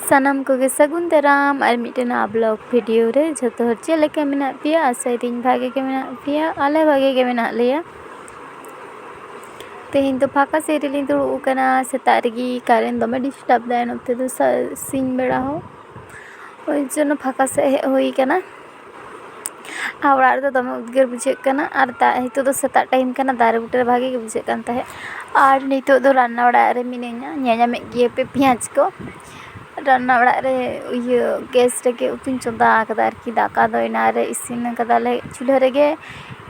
सानाम कोगे सगुन दाराम और mitten blog video रे जतो हर चे लेके मेना पिया आसाइदिन भागे के मेना पिया आले भागे के मेना लिया तेहिन तो फाका से रिली दुड़ुब कना सेता रेगी कारेंट दमे डिस्टर्ब दाय नते तो सिंग बेड़ा हो ओइ जनो फाका से होई कना आवड़ा रे दमे उद्गार बुझे कना और दा हितो तो सेता टाइम कना दारे बुटे भागे के बुझे कान ताहे और नितो दो रान्ना ओड़ा रे मिनेना ᱧᱮᱧᱟᱢᱮᱫ ᱜᱮᱭᱟ पे पियाज को रान्ना ओड़ा रे इयो गैस रेगे उतुन चंदा आकदा आरकी दाका दो इना रे इसिन कदाले चूल्हा रेगे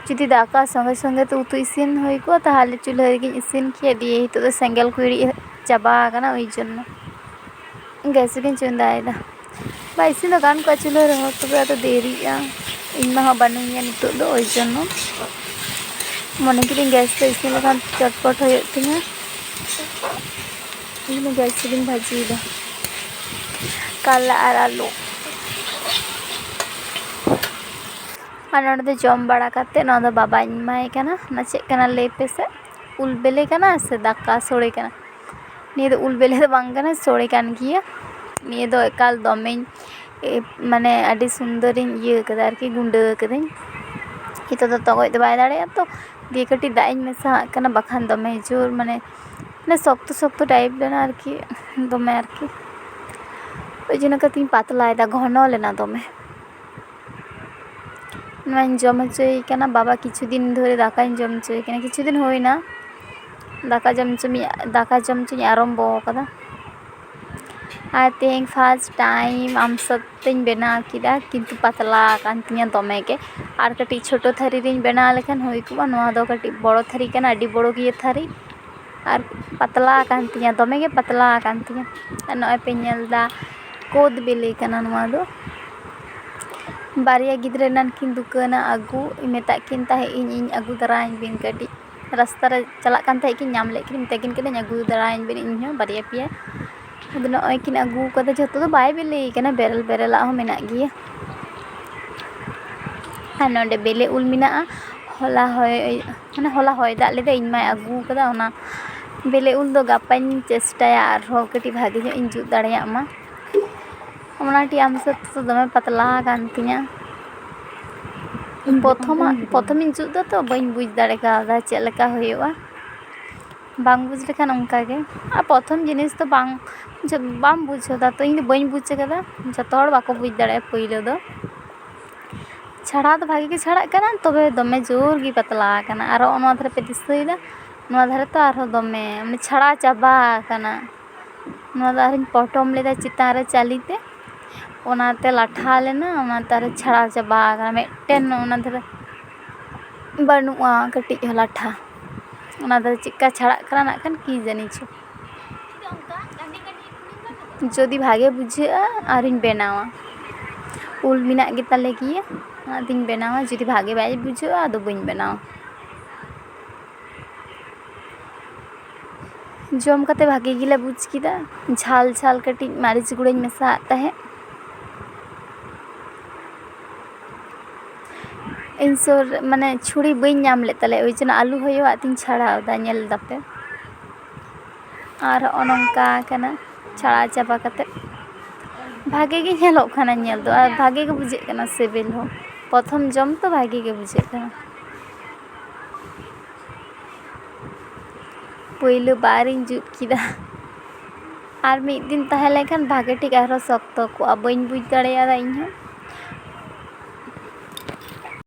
जुदी दाका संगे संगे तो उतु इसिन होई को ताहले चूल्हा रेगे इसिन किया दिए हितो तो सेंगेल को इड़ी चाबा आकना ओइ जन्नो गैस रेगे चंदायदा बा इसिन दो गान को चूल्हा रे हो तबे तो देरीया इनमा हो बानुया नितो दो ओइ जन्नो मने किदिन गैस पे इसिन लखान चटपट होय तिना इन गैस रेगे भाजीदा काला और आलू और जम बड़ा काते बाबा इमाय कना ना चेक कना ले पे से उल बेले कना से दाका सोड़े कना निये दो उल बेले दो बांग कना सोड़े कान गिया निये दो एकाल दमे माने आडी सुंदरिन ये कदा आरकी गुंडा कदिन हितो दो तगोय दो बाय दाड़े तो दिए कटी दाइñ मेसा कना बखान दमे जोर माने सख्त सख्त टाइप लेना आरकी दमे आरकी ओइ जनो कतिन पातला एदा घन लेना दमे नवाइन जम चोई कना बाबा किछु दिन धरे दाकाइन जम चोई कना किछु दिन होइना दाका जम चोई आरम्भो कदा आ तेहें फर्स्ट टाइम आम सत्तें बेना किदा किंतु पातला कान तिया दमे के आर कटी छोटो थारी रिन बेना लेखान होई कुबा नोआ दो कटी बड़ो थारी कना आडी बड़ो गिए थारी और पतला कान तिया दमे के पतला कान तिया नय पे नेलदा कोद बेले कना नोआ दो बारिया गिद्रे नान किन दुकाना आगू मेता किन ताहे इन आगू दराइन बिन कटी रास्ता रे चला कान ताहे किन नाम ले किन मेता किन कने आगू दराइन बिन इन हो बारिया पिया अद नय किन आगू कदा जतो दो बाय बेले कना बेरल बेरला हो मेना गिया आ नोंडे बेले उल मिना होला होय दा लेदे इन माय आगू कदा ओना बेले उल दो गापाइन चेष्टाया आर हो कटी भागे जो इन जुत दाड़िया मा ओनाटी आम सत तो दमे पतला कान तिया प्रथम इन जुत तो बइन बुझ दाड़े का चेक लेका होयोआ बांग बुझ लेखान ओंका गे आ प्रथम जिनिस तो बाम बुझोदा तो इन बइन बुझ कदा जतो हड़ बाको बुझ दाड़े पहिले दो छाड़ा तो भागे के छाड़ा कना तबे दमे जोर गी पतला कना आरो ओना धारे पे दिसइदा नोआ धारे तो आरो दमे माने छाड़ा चाबा कना नोआ धारे पटम लेदा चिता रे चालीते ओनाते लाठा लेना ओना तारे छाड़ा चाबा कना मेटेन ओना धारे बानुआ कटी लाठा ओना धारे चिक्का छाड़ा कना नाखान की जानी छो जदि भागे बुझेआ आरिन बेनावा उल मिना गे ताले गिया आदिन बेनावा जदि भागे बाय बुझेआ आदो बइन बेनावा जम कते भागे गिला बुझ किदा झाल झाल कटी मारिच गुड़ाई मेसा ताहे इन सोर माने छुरी बइन नाम ले ताले ओइ जन आलू होयो आतिन छाड़ा दा नेल दापे आर ओनंका कना छाड़ा चाबा कते भागे गे नेलो खाना नेल दो आर भागे गे बुझे कना सेबेल हो प्रथम जम तो भागे गे बुझे कना पहिले बारिन जुत किदा आर मिद दिन ताहे लेखान भागे ठीक आरो सख्त को बइन बुझ दाड़ेया इन हो